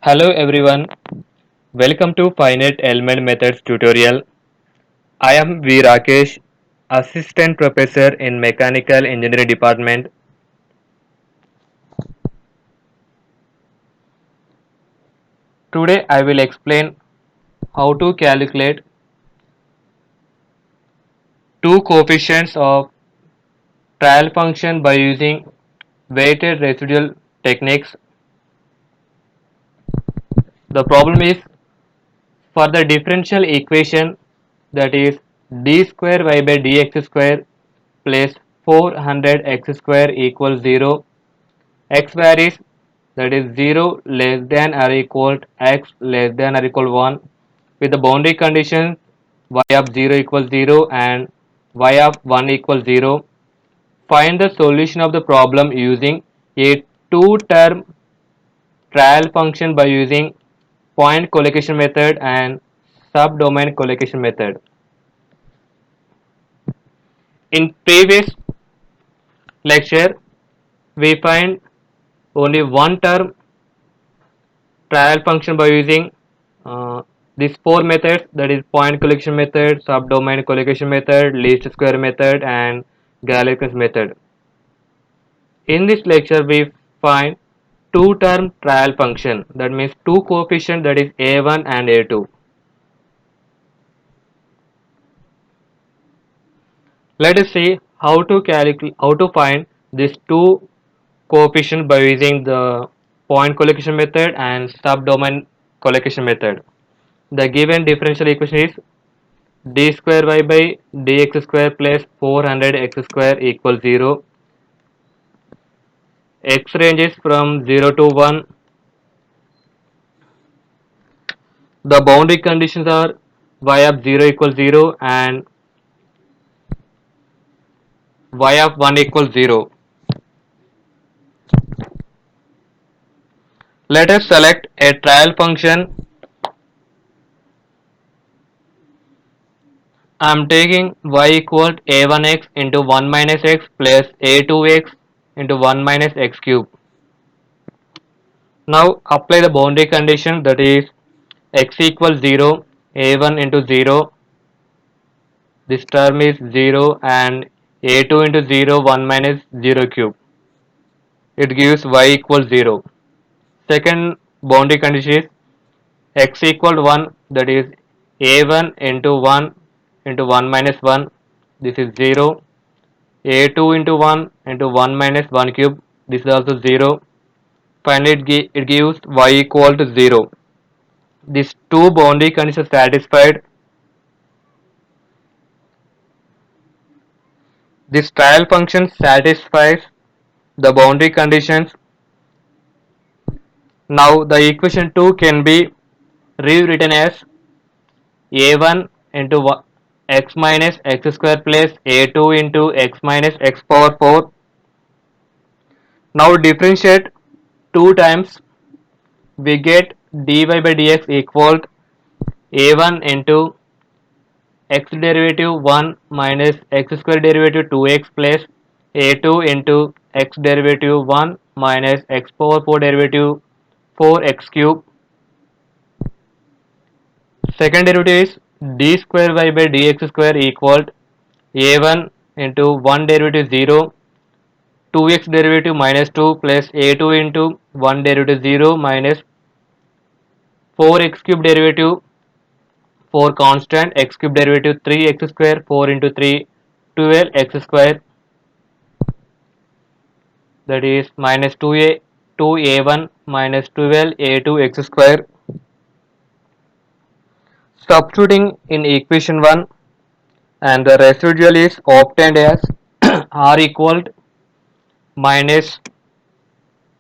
Hello everyone, welcome to Finite Element Methods tutorial. I am V. Rakesh, Assistant Professor in Mechanical Engineering Department. Today I will explain how to calculate two coefficients of trial function by using weighted residual techniques. The problem is for the differential equation, that is d square y by dx square plus 400 x square equals 0. X varies, that is 0 less than or equal to x less than or equal 1 with the boundary condition y of 0 equals 0 and y of 1 equals 0. Find the solution of the problem using a two-term trial function by using point collocation method and subdomain collocation method. In previous lecture, we find only one term trial function by using these four methods, that is point collocation method, subdomain collocation method, least square method and Galerkin's method. In this lecture we find two term trial function, that means two coefficient, that is a1 and a2. Let us see how to find these two coefficient by using the point collocation method and subdomain collocation method. The given differential equation is d square y by dx square plus 400 x square equals 0. X ranges from 0 to 1. The boundary conditions are y of 0 equals 0 and y of 1 equals 0. Let us select a trial function. I am taking y equal a1x into 1 minus x plus a2x into 1 minus x cube. Now apply the boundary condition, that is x equals 0, a1 into 0, this term is 0 and a2 into 0, 1 minus 0 cube. It gives y equals 0. Second boundary condition is x equal 1, that is a1 into 1 into 1 minus 1, this is 0, a2 into 1 into 1 minus 1 cube, this is also 0. Finally it gives y equal to 0. These two boundary conditions satisfied. This trial function satisfies the boundary conditions. Now the equation 2 can be rewritten as a1 into x minus x square plus a2 into x minus x power 4. Now differentiate 2 times, we get dy by dx equal a1 into x derivative 1 minus x square derivative 2x plus a2 into x derivative 1 minus x power 4 derivative 4x cube. Second derivative is d square y by dx square equal a1 into 1 derivative 0, 2x derivative minus 2 plus a2 into 1 derivative 0 minus 4x cube derivative 4 constant, x cube derivative 3x square, 4 into 3 12x square, that is minus 2a1 minus 12a2 x square. Substituting in equation 1 and the residual is obtained as r equal minus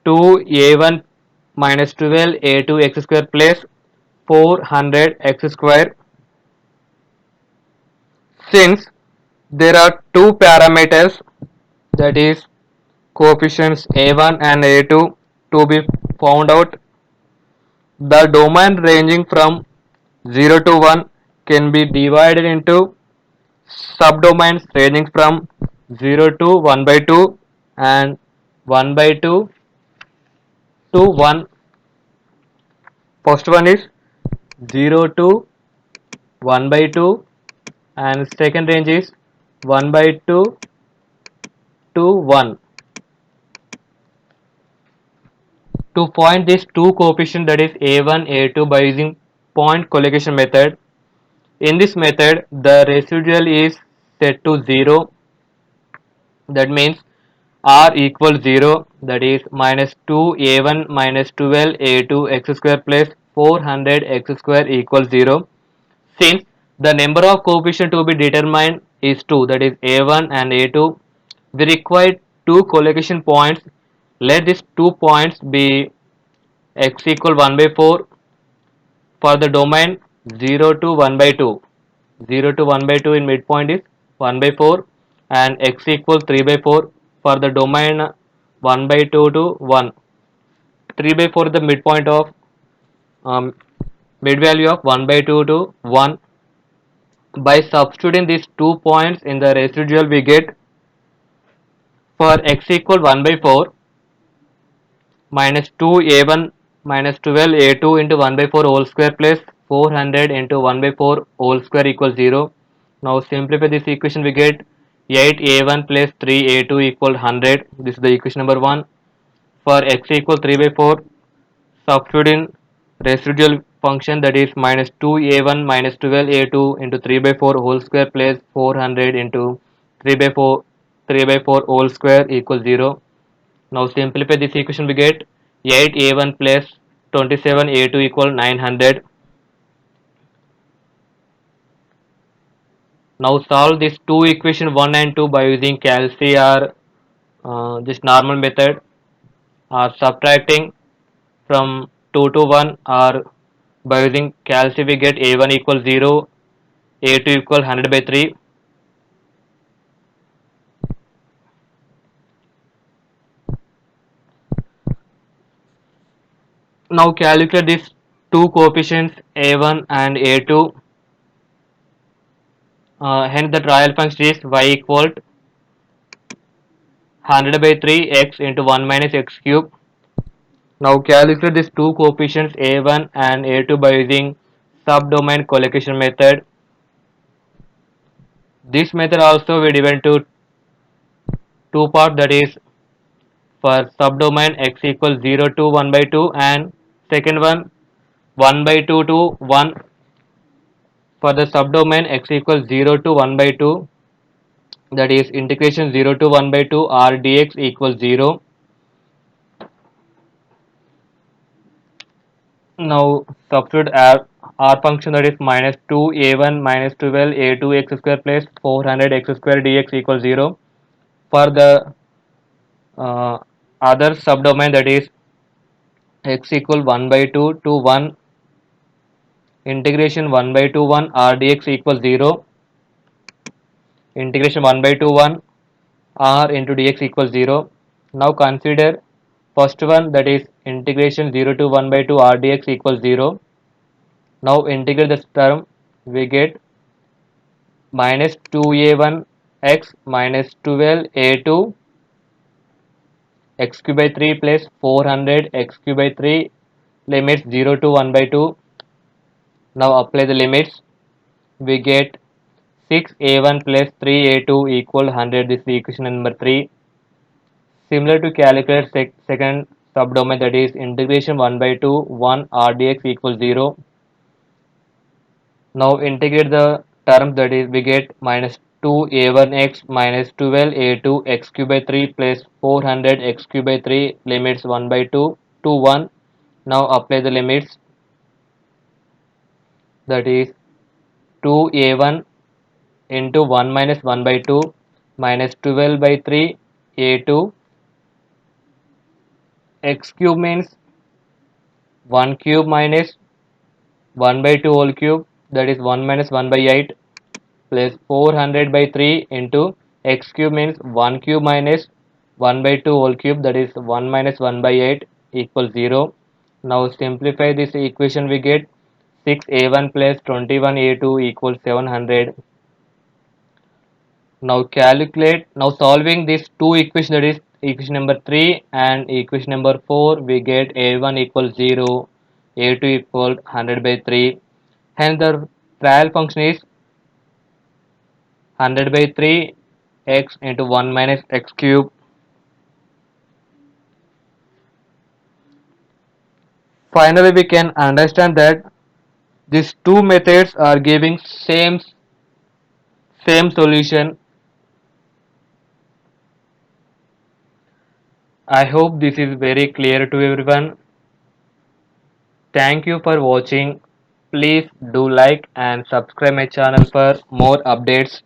2a1 minus 12a2 x square plus 400 x square. Since there are two parameters, that is coefficients a1 and a2 to be found out, the domain ranging from 0 to 1 can be divided into subdomains ranging from 0 to 1 by 2 and 1 by 2 to 1. First one is 0 to 1 by 2, and second range is 1 by 2 to 1. To find these two coefficients, that is a1 a2, by using point collocation method. In this method the residual is set to 0. That means r equals 0, that is minus 2 a1 minus 12 a2 x square plus 400 x square equals 0. Since the number of coefficient to be determined is 2, that is a1 and a2, we require two collocation points. Let these 2 points be x equal 1 by 4 for the domain 0 to 1 by 2. 0 to 1 by 2 in midpoint is 1 by 4, and x equals 3 by 4 for the domain 1 by 2 to 1. 3 by 4 is the midpoint of mid value of 1 by 2 to 1. By substituting these 2 points in the residual, we get for x equal 1 by 4 minus 2 a1 minus 12 a2 into 1 by 4 whole square plus 400 into 1 by 4 whole square equals 0. Now simplify this equation, we get 8 a1 plus 3 a2 equal 100. This is the equation number 1. For x equal 3 by 4, substitute in residual function, that is minus 2 a1 minus 12 a2 into 3 by 4 whole square plus 400 into 3 by 4 whole square equals 0. Now simplify this equation, we get 8 a1 plus 27 a2 equal 900. Now solve these two equation 1 and 2 by using calci or this normal method, or subtracting from 2 to 1, or by using calci we get a1 equals 0, a2 equal 100 by 3. Now calculate these two coefficients a1 and a2. Hence the trial function is y equal 100 by 3 x into 1 minus x cube. Now calculate these two coefficients a1 and a2 by using subdomain collocation method. This method also we divide into two parts, that is for subdomain x equals 0 to 1 by 2, and second one 1 by 2 to 1. For the subdomain x equals 0 to 1 by 2, that is integration 0 to 1 by 2 r dx equals 0. Now substitute r function, that is minus 2 a1 minus 12 a2 x square plus 400 x square dx equals 0. For the uh, other subdomain, that is x equal 1 by 2 to 1, integration 1 by 2 1 r dx equals 0. Integration 1 by 2 1 r into dx equals 0. Now consider first one, that is integration 0 to 1 by 2 r dx equals 0. Now integrate this term, we get minus 2a1 x minus 12 a2 x cube by 3 plus 400 x cube by 3, limits 0 to 1 by 2. Now apply the limits, we get 6a1 plus 3a2 equal 100. This is equation number 3. Similar to calculate second subdomain, that is integration 1 by 2 1 r dx equals 0. Now integrate the terms, that is we get minus 2a1x minus 12a2 x cube by 3 plus 400 x cube by 3, limits 1 by 2 to 1. Now apply the limits, that is 2a1 into 1 minus 1 by 2 minus 12 by 3 a2 x cube means 1 cube minus 1 by 2 whole cube, that is 1 minus 1 by 8 plus 400 by 3 into x cube means 1 cube minus 1 by 2 whole cube, that is 1 minus 1 by 8 equals 0. Now simplify this equation, we get 6a1 plus 21a2 equals 700. Now calculate, now solving these two equations, that is equation number 3 and equation number 4, we get a1 equals 0, a2 equal 100 by 3. Hence the trial function is 100 by 3 x into 1 minus x cube. Finally, we can understand that these two methods are giving same solution. I hope this is very clear to everyone. Thank you for watching. Please do like and subscribe my channel for more updates.